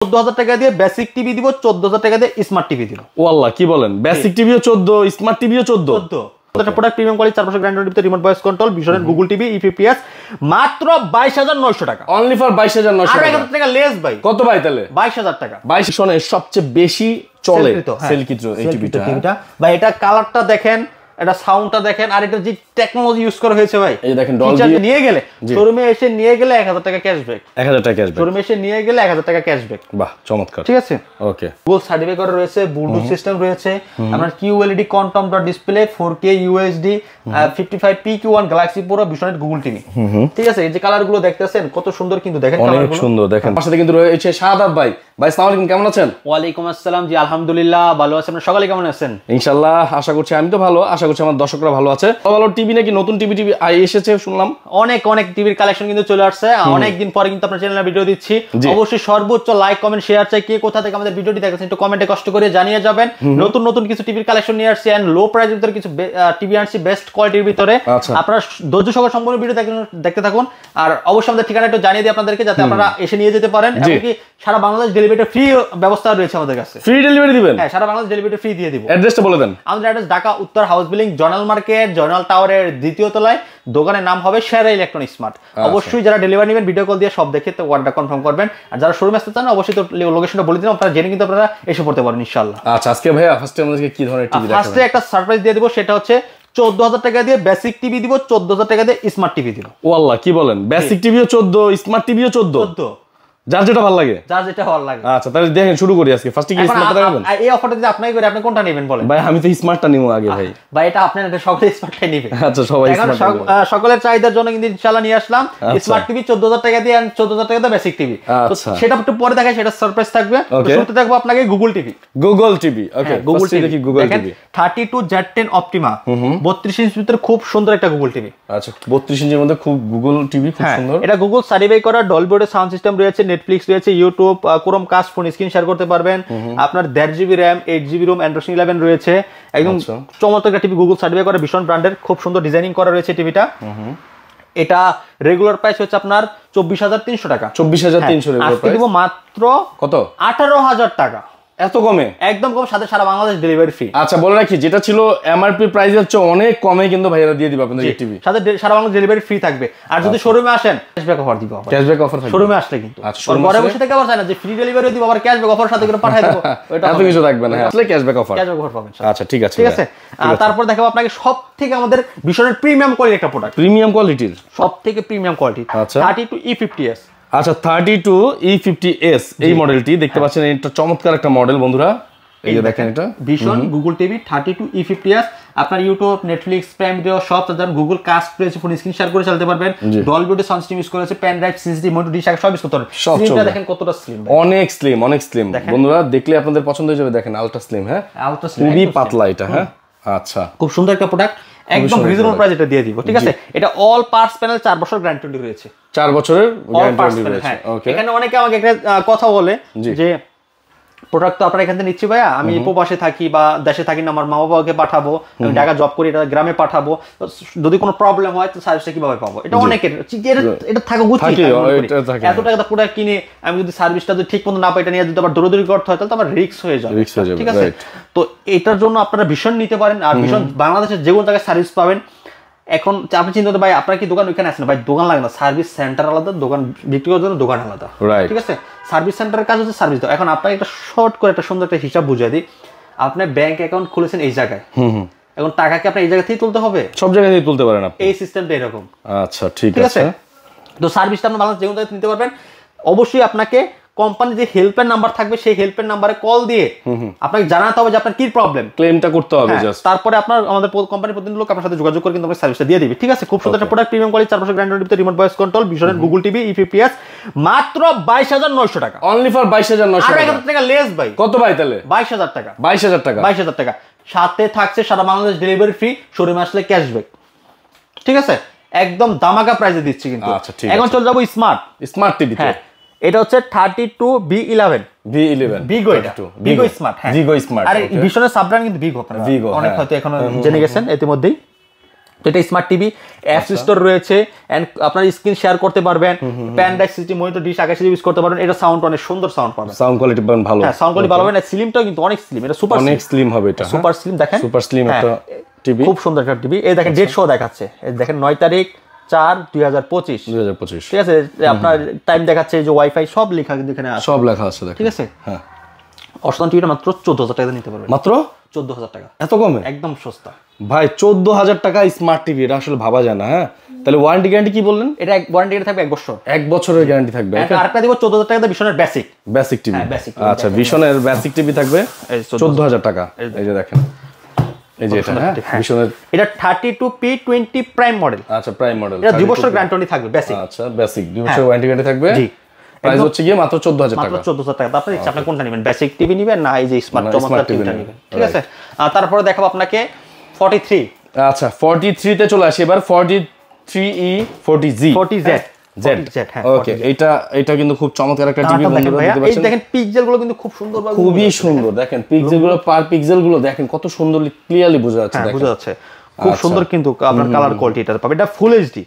14,000 টাকা দিয়ে basic TV দিব, 14,000 টাকা দিয়ে স্মার্ট টিভি দিব। ও আল্লাহ, কি বলেন? বেসিক টিভিও 14, স্মার্ট টিভিও 14। একটা প্রোডাক্ট প্রিমিয়াম কোয়ালিটি 4 বছর গ্যারান্টি, রিমোট ভয়েস কন্ট্রোল, ভিশনের গুগল টিভি ইপিপিএস, মাত্র 22,900 টাকা। অনলি ফর 22,900 টাকা। 1,000 টাকা লেস ভাই। কত ভাই তাহলে? 22,000 টাকা। 22 সনের সবচেয়ে বেশি চলে সেলকিত এই টিভিটা। ভাই এটা কালারটা দেখেন, এটা সাউন্ডটা দেখেন, আর এটা যে টেকনোলজি ইউজ করা হয়েছে ভাই, এই দেখেন ডলবি নিয়ে গেলে শোরুমে এসে নিয়ে গেলে 1,000 টাকা ক্যাশব্যাক। 1,000 টাকা ক্যাশব্যাক শোরুমে এসে নিয়ে গেলে 1,000 টাকা ক্যাশব্যাক। বাহ, চমৎকার। ঠিক আছে, ওকে। গুগল সার্টিফাই করা রয়েছে, ব্লুটুথ সিস্টেম রয়েছে, আপনার QLED quantum dot display, 4K USD, 55PQ1 Galaxy পুরো ভিশনের গুগল টিভি। ঠিক আছে, এই যে কালার গুলো দেখতেছেন কত সুন্দর, কিন্তু দেখেন অনেক সুন্দর। দেখেন পাশে কিন্তু রয়েছে শাহাদাত ভাই। ভাই আসসালামু আলাইকুম, কেমন আছেন? ওয়ালাইকুম আসসালাম। জি আলহামদুলিল্লাহ ভালো আছি। আপনারা সকালে কেমন আছেন? ইনশাআল্লাহ আশা করছি, আমি তো ভালো, আশা করছি আমার দর্শকরা ভালো আছে। ভালো টিভি নাকি নতুন টিভি এসেছে শুনলাম। অনেক টিভির কালেকশন কিন্তু চলে আসছে। অনেক দিন পরে কিন্তু আপনার চ্যানেলে ভিডিও দিচ্ছি। অবশ্যই সর্বোচ্চ লাইক কমেন্ট শেয়ার চাই। কে কোথা থেকে আমাদের ভিডিওটি দেখছেন একটু কমেন্টে কষ্ট করে জানিয়ে যাবেন। নতুন কিছু টিভির কালেকশন নিয়ে আসছি, এন্ড লো প্রাইসের ভিতরে কিছু টিভি আনছি বেস্ট কোয়ালিটির ভিতরে। আপনারা ধৈর্য সহকারে সম্পূর্ণ ভিডিও দেখতে থাকুন। আর অবশ্যই আমাদের ঠিকানা একটু জানিয়ে দিই আপনাদেরকে, যাতে আপনারা এসে নিয়ে যেতে পারেন। এমনকি সারা বাংলাদেশ ডেলিভারি ফ্রি ব্যবস্থা রয়েছে আমাদের কাছে। ফ্রি ডেলিভারি দিবেন? হ্যাঁ, সারা বাংলাদেশ ডেলিভারি ফ্রি দিয়ে দিব। অ্যাড্রেসটা বলে দেন। আমাদের অ্যাড্রেস ঢাকা উত্তর house building, Joynal market, Joynal টাওয়ারের দ্বিতীয় তলায়। দোকানের নাম হবে সেরা ইলেকট্রনিক স্মার্ট। অবশ্যই যারা ডেলিভারি নেবেন ভিডিও কল দিয়ে সব দেখে তো অর্ডার কনফার্ম করবেন। আর যারা শোরুমে আসতে চান অবশ্যই তো লোকেশনটা বলে দিন, আপনারা জেনে কিন্তু আপনারা এসে পড়তে পারেন ইনশাআল্লাহ। আচ্ছা, আজকে ভাইয়া ফার্স্টে আমাদেরকে কি ধরনের টিভি দেখাবেন? ফার্স্টে একটা সারপ্রাইজ দিয়ে দেব, সেটা হচ্ছে 14,000 টাকা দিয়ে বেসিক টিভি দিব, 14,000 টাকা দিয়ে স্মার্ট টিভি দিব। ও আল্লাহ, কি বলেন? বেসিক টিভিও 14, স্মার্ট টিভিও 14। যার যেটা ভালো লাগে। আচ্ছা, তাহলে দেখেন শুরু করি আজকে। ফার্স্টে কি স্মার্টটা দেখাবেন? এই অফারটা যদি আপনাকে করে, আপনি কোনটা নেবেন বলেন? ভাই আমি তো স্মার্টটা নিব আগে ভাই। ভাই এটা আপনারা সকলে স্মার্টটাই নেবেন। আচ্ছা, সবাই স্মার্ট। সকলের চাহিদার জন্য কিন্তু ইনশাআল্লাহ নিয়ে আসলাম স্মার্ট টিভি 14,000 টাকা দিয়ে, 14,000 টাকা দিয়ে বেসিক টিভি। সেটা একটু পরে দেখাই, সেটা সারপ্রাইজ থাকবে। শুরুতে দেখবো আপনাকে গুগল টিভি। গুগল টিভি, ওকে। গুগল টিভি দেখি। গুগল টিভি 32Z10 অপটিমা 32 ইঞ্চির ভিতরে খুব সুন্দর একটা গুগল টিভি। আচ্ছা, 32 ইঞ্চির মধ্যে খুব গুগল টিভি, খুব সুন্দর। এটা গুগল সার্টিফাই করা, ডলবি সাউন্ড সিস্টেম রয়েছে, নেটফ্লিক্স রয়েছে, YouTube, Chromecast, phone screen share করতে পারবেন। আপনার 1.5 GB RAM, 8 GB ROM, Android 11 রয়েছে। একদম চমৎকার একটা টিভি, গুগল সার্টিফাই করা, ভীষণ ব্র্যান্ডের, খুব সুন্দর ডিজাইনিং করা রয়েছে টিভিটা। এটা রেগুলার প্রাইস হচ্ছে আপনার 24,300 টাকা। 24,300 রেগুলার প্রাইস। দিব মাত্র কত? 18,000 টাকা। এত কমে? একদম কম, সাথে সারা বাংলাদেশ ডেলিভারি ফ্রি। আচ্ছা, বলে রাখি, যেটা ছিল এমআরপি প্রাইসের চেয়ে অনেক কমে কিন্তু ভাইরা দিয়ে দিবে আপনাদের টিভি, সাথে সারা বাংলাদেশ ডেলিভারি ফ্রি থাকবে। আর যদি শোরুমে আসেন ক্যাশব্যাক অফার দিব। ক্যাশব্যাক অফার থাকবে শোরুমে আসলে কিন্তু। আচ্ছা, ঘরে বসে থেকে আবার চাই না যে ফ্রি ডেলিভারি দিব, আবার ক্যাশব্যাক অফার সাথে করে পাঠিয়ে দেব, এটা এত কিছু থাকবে না। আসলে ক্যাশব্যাক অফার পাবেন। আচ্ছা, ঠিক আছে। তারপর দেখাবো আপনাকে সবথেকে আমাদের ভীষণের প্রিমিয়াম কোয়ালিটির একটা প্রোডাক্ট। প্রিমিয়াম কোয়ালিটির, সবথেকে প্রিমিয়াম কোয়ালিটি। আচ্ছা, 32E50s। আচ্ছা, 32E50s এই মডেলটি দেখতে পাচ্ছেন। এটা চমৎকার একটা মডেল বন্ধুরা। এই যে দেখেন, এটা ভীষণ গুগল টিভি 32E50s। আপনার ইউটিউব, নেটফ্লিক্স, প্রাইম ভিডিও সব চালাতে, গুগল কাস্ট রয়েছে, ফোন স্ক্রিন শেয়ার করে চালাতে পারবেন। ডলবি সাউন্ড সিস্টেম ইউজ করেছে, পেন ড্রাইভ, সিএসডি, মোটো ডিশ সব ইউজ করতে পারবেন। স্লিমটা দেখেন কতটা স্লিম, অনেক স্লিম, অনেক স্লিম বন্ধুরা। দেখলে আপনাদের পছন্দ হয়ে যাবে। দেখেন আলট্রা স্লিম, হ্যাঁ, আলট্রা স্লিম, খুবই পাতলা এটা। হ্যাঁ, আচ্ছা, খুব সুন্দর একটা প্রোডাক্ট, একদম রিজনেবল প্রাইস এটা দিয়ে দিব। ঠিক আছে, এটা অল পার্টস প্যানেল 4 বছর গ্যারান্টি রয়েছে। 4 বছরের গ্যারান্টি রয়েছে। ওকে, এখানে অনেকে আমাকে একটা কথা বলে যে প্রোডাক্ট তো আপনারা এখান থেকে নিচ্ছি ভাইয়া, আমি প্রবাসে থাকি বা দেশে থাকি না, আমার মা বাবাকে পাঠাবো, আমি ঢাকা জব করি, এটা গ্রামে পাঠাবো, যদি কোনো প্রবলেম হয় তো সার্ভিসটা কিভাবে পাবো? এটা অনেকের এটা থাকা উচিত। এত টাকা প্রোডাক্ট কিনে আমি যদি সার্ভিসটা যদি ঠিক মতো না পাই, এটা নিয়ে যদি আবার দৌড়াদৌড়ি করতে হয়, তাহলে তো আমার রিস্ক হয়ে যাবে। ঠিক আছে, তো এটার জন্য আপনারা ভীষণ নিতে পারেন। আর ভীষণ বাংলাদেশের যে কোনো জায়গায় সার্ভিস পাবেন। এখন আপনি চিন্তা করতে ভাই আপনার কি দোকান ওইখানে আছে না? ভাই দোকান লাগে না, সার্ভিস সেন্টার আলাদা, দোকান বিক্রি করার জন্য দোকান আলাদা। ঠিক আছে, সার্ভিস সেন্টারের কাজ হচ্ছে সার্ভিস দাও। এখন আপনাকে একটা শর্ট করে একটা সুন্দর একটা হিসাব বুঝিয়ে দিই। আপনি ব্যাংক অ্যাকাউন্ট খুলেছেন এই জায়গায়, এখন টাকা কি আপনি এই জায়গা থেকে তুলতে হবে? সব জায়গা থেকে তুলতে পারেন আপনি, এই সিস্টেমটা এরকম। আচ্ছা, ঠিক আছে। তো সার্ভিসটা আপনি বাংলাদেশ যে কোনো জায়গায় নিতে পারবেন। অবশ্যই আপনাকে কোম্পানি যে হেল্পের নাম্বার থাকবে, সেই হেল্পের নাম্বারে কল দিয়ে আপনাকে জানাতে হবে যে আপনার কি প্রবলেম, ক্লেমটা করতে হবে জাস্ট। তারপরে আপনার আমাদের কোম্পানির প্রতিনিধি লোক আপনার সাথে যোগাযোগ করে কিন্তু আমরা সার্ভিসটা দিয়ে দিবে। ঠিক আছে, খুব সুন্দর একটা প্রোডাক্ট, প্রিমিয়াম কোয়ালিটি, 4 বছর গ্যারান্টি, রিমোট ভয়েস কন্ট্রোল, ভিশনের গুগল টিভি E50s, মাত্র 22,900 টাকা। অনলি ফর 22,900 টাকা। 1,000 টাকা লেস ভাই। কত ভাই তাহলে? 22,000 টাকা। 22,000 টাকা। 22,000 টাকা। সাথে থাকছে সারা বাংলাদেশ ডেলিভারি ফ্রি, শোরুমে আসলে ক্যাশব্যাক। ঠিক আছে, একদম দামাকা প্রাইসে দিচ্ছি কিন্তু। আচ্ছা, ঠিক আছে। এখন চলে যাবো স্মার্ট টিভি। হ্যাঁ, এটা হচ্ছে 32B11 ভিগো, এটা ভিগো স্মার্ট। হ্যাঁ, ভিগো স্মার্ট। আর ভিশনের সাব ব্র্যান্ড কিন্তু ভিগো, আপনারা অনেক হয়তো এখনো জেনে গেছেন ইতিমধ্যেই। তো এটা স্মার্ট টিভি, অ্যাপ স্টোর রয়েছে, এন্ড আপনার স্ক্রিন শেয়ার করতে পারবেন, pan drive system, monitor, dish আকাশে ইউজ করতে পারবেন। এটা সাউন্ড অনেক সুন্দর সাউন্ড পাবেন, সাউন্ড কোয়ালিটি পাবেন ভালো। হ্যাঁ সাউন্ড কোয়ালিটি ভালো হবে না, স্লিমটাও কিন্তু অনেক স্লিম, এটা সুপার অনেক স্লিম হবে, এটা সুপার স্লিম। দেখেন সুপার স্লিম একটা টিভি, খুব সুন্দর একটা টিভি। এই দেখেন ডেট শো দেখাচ্ছে, এই দেখেন 9 তারিখ 4/2025, ঠিক আছে। আপনার টাইম দেখাচ্ছে, যে ওয়াইফাই সব লেখা কিন্তু এখানে আছে, সব লেখা আছে, ঠিক আছে। হ্যাঁ, অসাধারণ টিভিটা মাত্র 14,000 টাকা নিতে পারবেন, মাত্র 14,000 টাকা, এত কমে, একদম সস্তা ভাই। 14,000 টাকা স্মার্ট টিভি, এটা আসলে ভাবা যায় না। হ্যাঁ, তাহলে ওয়ারেন্টি গ্যারান্টি কি বললেন? এটা ওয়ারেন্টি থাকবে 1 বছর, 1 বছরের গ্যারান্টি থাকবে। আরেকটা দিব 14,000 টাকা দিয়ে ভিশনের বেসিক টিভি। বেসিক, আচ্ছা, ভিশনের বেসিক টিভি থাকবে 14,000 টাকা। এই যে দেখেন, এই যে এটা, হ্যাঁ ভিশনের, এটা 32P20 প্রাইম মডেল। আচ্ছা, প্রাইম মডেল, এটা 2 বছর গ্যারান্টি থাকবে বেসিক। আচ্ছা, বেসিক 2 বছর ওয়ারেন্টি গ্যারান্টি থাকবে। জি, প্রাইস হচ্ছে গিয়ে মাত্র 14,000 টাকা, মাত্র 14,000 টাকা। আপনার ইচ্ছা আপনি কোনটা নেবেন, বেসিক টিভি নেবেন না এই যে স্মার্ট টিভিটা নেবেন, ঠিক আছে। তারপরে দেখাবো আপনাকে 43। আচ্ছা, 43 তে চলে আসি এবার, 43E 40Z, 40Z, হ্যাঁ, ওকে। এটা কিন্তু খুব চমৎকার একটা টিভি, বন্ধুরা দেখতে পাচ্ছেন। এই দেখেন পিক্সেল গুলো কিন্তু খুব সুন্দর, খুবই সুন্দর। দেখেন পিক্সেল গুলো, পার পিক্সেল গুলো দেখেন কত সুন্দর, ক্লিয়ারলি বোঝা যাচ্ছে, দেখেন বোঝা যাচ্ছে খুব সুন্দর। কিন্তু আপনার কালার কোয়ালিটি এটা পাবে, এটা ফুল এইচডি,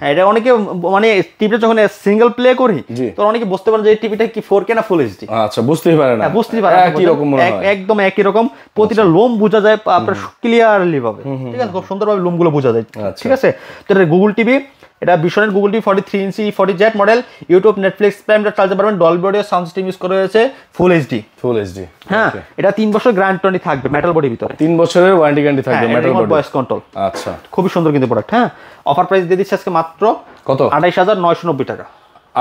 হ্যাঁ। এটা অনেকে মানে টিভিটা যখন সিঙ্গেল প্লে করি তো অনেকে বুঝতে পারে যে এই টিভিটা কি 4K না ফুল এইচডি। আচ্ছা, বুঝতেই পারে না, বুঝতেই পারে একই রকম মনে হয়, একদম একই রকম, প্রতিটা লোম বোঝা যায় আপনার ক্লিয়ারলি ভাবে, ঠিক আছে, খুব সুন্দরভাবে লোম গুলো বোঝা যায়, ঠিক আছে। তো এটা গুগল টিভি, এটা ভিশনের গুগল টিভি 43 ইঞ্চি 40Z মডেল, ইউটিউব, নেটফ্লিক্স, প্রাইমটা চালাতে পারবেন, Dolby audio sound system use করা হয়েছে, ফুল এইচডি। হ্যাঁ, এটা 3 বছর গ্যারান্টি থাকবে, মেটাল বডির ভিতরে 3 বছরের ওয়ারেন্টি গ্যারান্টি থাকবে, মেটাল বডি, ভয়েস কন্ট্রোল। আচ্ছা, খুবই সুন্দর কিন্তু প্রোডাক্ট। হ্যাঁ, অফার প্রাইস দিয়ে দিচ্ছি আজকে মাত্র কত, 28,990 টাকা,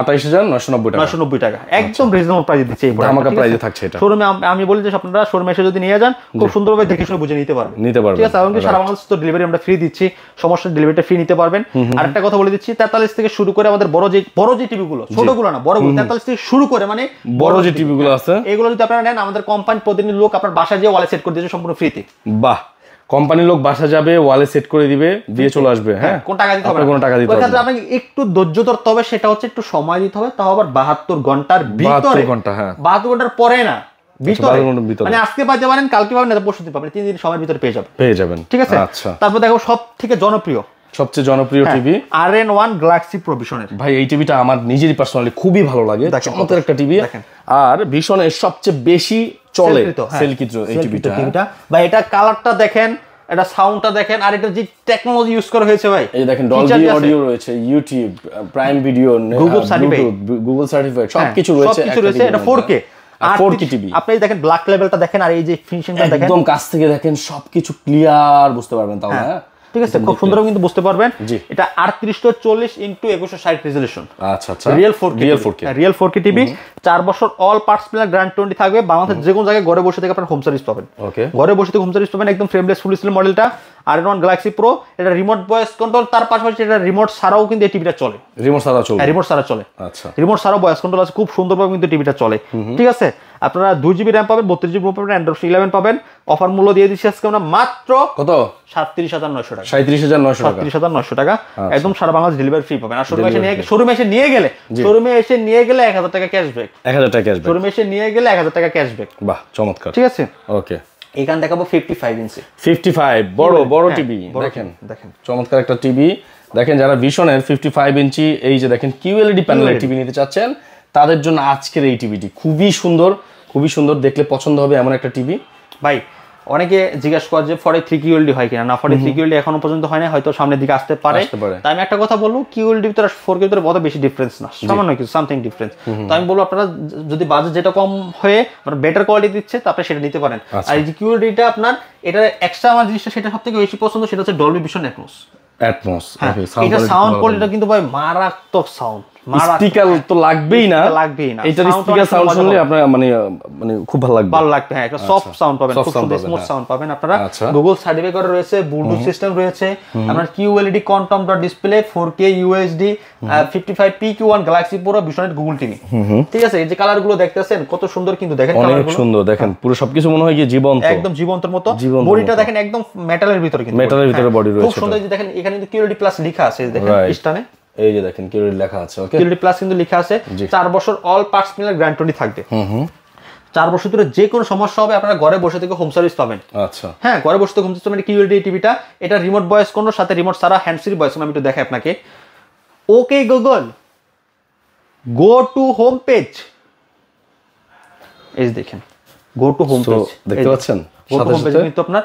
28,990 টাকা, একদম রিজনেবল প্রাইসে দিচ্ছে। এই ধামাকা প্রাইসে থাকছে এটা। শোরুমে আমি বলি যে আপনারা শোরুমে এসে যদি নিয়ে যান, খুব সুন্দরভাবে দেখে শুনে বুঝে নিতে পারবেন, ঠিক আছে। এমনকি সারা বাংলাদেশ তো ডেলিভারি আমরা ফ্রি দিচ্ছি, সমস্যা ডেলিভারিটা ফ্রি নিতে পারবেন। আরেকটা কথা বলে দিচ্ছি, 43 থেকে শুরু করে আমাদের বড় যে টিভি গুলো, ছোটগুলো না, বড়গুলো 43 থেকে শুরু করে, মানে বড় যে টিভি গুলো আছে, এগুলো যদি আপনারা নেন, আমাদের কোম্পানি প্রতিনিধি লোক আপনার বাসায় যেয়ে ওয়ালে সেট করে দিয়েছে সম্পূর্ণ ফ্রিতে। বাহ, কোম্পানির লোক বাসা যাবে, ওয়ালে সেট করে দিবে, দিয়ে চলে আসবে। হ্যাঁ, কোন টাকা দিতে হবে, কোনো টাকা দিতে হবে না, আপনাকে একটু ধৈর্য ধরতে হবে, সেটা হচ্ছে একটু সময় দিতে হবে, তাও আবার 72 ঘন্টার ভিতরে, 72 ঘন্টা, হ্যাঁ 72 ঘন্টার পরে না, ভিতরে, 72 ঘন্টার ভিতরে, মানে আজকে পাইতে পারেন, কালকে পাবেন না, পরশু দিন পাবেন, 3 দিন সময়ের ভিতরে পেয়ে যাবেন, ঠিক আছে। আচ্ছা, তারপর দেখো সবথেকে জনপ্রিয়, সবচেয়ে জনপ্রিয় টিভি RN1 গ্যালাক্সি প্রো ভিশনের। ভাই, এই টিভিটা আমার নিজেরই পার্সোনালি খুবই ভালো লাগে, চমৎকার একটা টিভি, আর ভিশনের সবচেয়ে বেশি চলে সেলকৃত এই টিভিটা। ভাই, এটা কালারটা দেখেন, এটা সাউন্ডটা দেখেন, আর এটা যে টেকনোলজি ইউজ করা হয়েছে ভাই, এই দেখেন ডলবি অডিও রয়েছে, YouTube, prime video, Google certified, সবকিছু রয়েছে, এটা 4K 4K টিভি। আপনি দেখেন ব্ল্যাক লেভেলটা দেখেন, আর এই যে ফিনিশিংটা দেখেন, একদম কাছ থেকে দেখেন, সবকিছু ক্লিয়ার বুঝতে পারবেন, তাও না, ঠিক আছে, খুব সুন্দর কিন্তু বুঝতে পারবেন। এটা 3840x2160 রেজোলিউশন, আচ্ছা আচ্ছা, রিয়েল 4K টিভি, 4 বছর অল পার্টস প্লাস গ্যারান্টি থাকবে। বাংলাদেশের যে কোনো জায়গায় ঘরে বসে থেকে আপনারা হোম সার্ভিস পাবেন, ঘরে বসে থেকে হোম সার্ভিস পাবেন, একদম ফ্রেমলেস ফুল স্ক্রিন মডেলটা, RN1 গ্যালাক্সি প্রো। এটা রিমোট ভয়েস কন্ট্রোল, তার পাশাপাশি এটা রিমোট ছাড়াও কিন্তু এই টিভিটা চলে, রিমোট ছাড়া চলে, আচ্ছা, রিমোট ছাড়াও ভয়েস কন্ট্রোল আছে, খুব সুন্দরভাবে কিন্তু টিভিটা চলে, ঠিক আছে। আপনারা 2GB র্যাম পাবেন, 32GB পাবেন, অ্যান্ড্রয়েড 11 পাবেন। অফার মূল্য দিয়ে দিচ্ছি আজকে আমরা মাত্র কত, 37,900 টাকা, 37,900 টাকা, একদম সারা বাংলাদেশ ডেলিভারি ফ্রি পাবেন। আর শোরুমে এসে নিয়ে গেলে 1000 টাকা ক্যাশব্যাক, 1000 টাকা ক্যাশব্যাক, শোরুমে এসে নিয়ে গেলে 1000 টাকা ক্যাশব্যাক। বাহ, চমৎকার, ঠিক আছে, ওকে। এখানে দেখাবো 55 ইঞ্চি, 55 বড় টিভি, দেখেন চমৎকার একটা টিভি। দেখেন, যারা ভিশনের 55 ইঞ্চি এই যে দেখেন QLED প্যানেলের টিভি নিতে চাচ্ছেন, তাদের জন্য আজকের এই টিভিটি খুবই সুন্দর, দেখলে পছন্দ হবে এমন একটা টিভি। ভাই, অনেকে জিজ্ঞাসা করে যে 43 QLED হয় কিনা, না 43 QLED এখনো পর্যন্ত হয় না, হয়তো সামনের দিকে আসতে পারে। তাই আমি একটা কথা বলবো, QLED ভিতরে 4K ভিতরে বড় বেশি ডিফারেন্স না, সামান্য কিছু সামথিং ডিফারেন্স। তো আমি বলবো আপনারা যদি বাজেট যেটা কম হয়ে মানে বেটার কোয়ালিটি দিচ্ছে, তারপরে সেটা নিতে পারেন। আর এই যে QLEDটা আপনার, এটা এক্সট্রা আমার জিনিসটা সেটা সবথেকে বেশি পছন্দ, সেটা হচ্ছে ডলবি ভিশন অ্যাটমস। এটা সাউন্ড কোয়ালিটিটা কিন্তু ভাই মারাত্মক সাউন্ড, স্পিকার তো লাগবেই না, এটার স্পিকার সাউন্ড শুনলে আপনার মানে খুব ভালো লাগবে। হ্যাঁ, একটা সফট সাউন্ড পাবেন, খুব সুন্দর স্মুথ সাউন্ড পাবেন আপনারা। গুগল সার্টিফাই করা রয়েছে, ব্লুটুথ সিস্টেম রয়েছে, আপনার QLED quantum dot display, 4K UHD, 55PQ1 galaxy pro ভিশনের গুগল টিভি, ঠিক আছে। এই যে কালার গুলো দেখতেছেন কত সুন্দর, কিন্তু দেখেন অনেক সুন্দর, দেখেন পুরো সবকিছু মনে হয় কি জীবন্ত, একদম জীবন্তের মতো। বডিটা দেখেন একদম মেটালের ভিতরে, কিন্তু মেটালের ভিতরে বডি রয়েছে, খুব সুন্দর। দেখেন এখানে কিন্তু QLED প্লাস লেখা আছে, দেখেন স্টানে, এই যে দেখেন QLED লেখা আছে, ওকে, QLED প্লাস কিন্তু লেখা আছে। 4 বছর অল পার্টস মিলার গ্যারান্টি থাকবে। 4 বছর ধরে যে কোনো সমস্যা হবে আপনারা ঘরে বসে থেকে হোম সার্ভিস পাবেন। আচ্ছা হ্যাঁ, ঘরে বসে থেকে হোম সার্ভিস পাবেন। কিউএলডি টিভিটা, এটা রিমোট ভয়েস কন্ট্রোল, সাথে রিমোট ছাড়া হ্যান্ড ফ্রি ভয়েস। আমি একটু দেখাই আপনাকে। Okay Google, go to home page. এই দেখেন, গো টু হোম পেজ দেখতে পাচ্ছেন, সাথে সাথে কিন্তু আপনার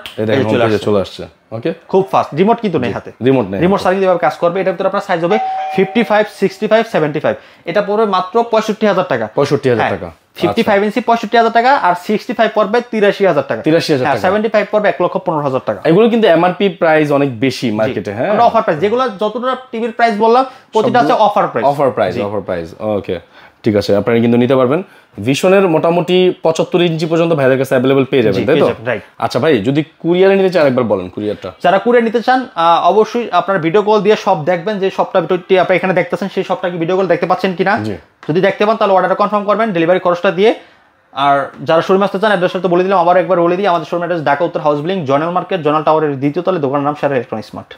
চলে আসছে। ওকে, খুব ফাস্ট। রিমোট কিন্তু নেই হাতে, রিমোট নেই, রিমোট সার্ভিস এভাবে কাজ করবে। এটার ভিতরে আপনার সাইজ হবে 55, 65, 75। এটা পড়বে মাত্র 65,000 টাকা। 65,000 টাকা। 55 ইঞ্চি 65,000 টাকা, আর 65 পড়বে 83,000 টাকা। 83,000 টাকা। 75 পড়বে 1,15,000 টাকা। এগুলো কিন্তু এমআরপি প্রাইস অনেক বেশি মার্কেটে। হ্যাঁ, আমরা অফার প্রাইস, যেগুলো যতটা টিভির প্রাইস বললাম প্রতিটা আছে offer price. Offer price. Okay, ঠিক আছে, আপনারা কিন্তু নিতে পারবেন। ভিশনের মোটামুটি 75 ইঞ্চি পর্যন্ত ভাইদের কাছে अवेलेबल পেয়ে যাবেন, তাই তো? আচ্ছা ভাই, যদি কুরিয়ারে নিতে চান একবার বলেন কুরিয়ারটা। যারা কুরিয়ার নিতে চান অবশ্যই আপনারা ভিডিও কল দিয়ে সব দেখবেন, যে সবটা ভিডিওটি আপনি এখানে দেখতেছেন সেই সবটা কি ভিডিও কল দেখতে পাচ্ছেন কিনা। যদি দেখতে পান তাহলে অর্ডারটা কনফার্ম করবেন, ডেলিভারি খরচটা দিয়ে। আর যারা শোরুমে আসতে চান অ্যাড্রেসটা তো বলে দিলাম, আবার একবার বলে দিই। আমাদের শোরুম অ্যাড্রেস ঢাকা উত্তর house building, Joynal market, Joynal টাওয়ারের দ্বিতীয় তলে, দোকানের নাম সেরা ইলেকট্রনিক্স স্মার্ট।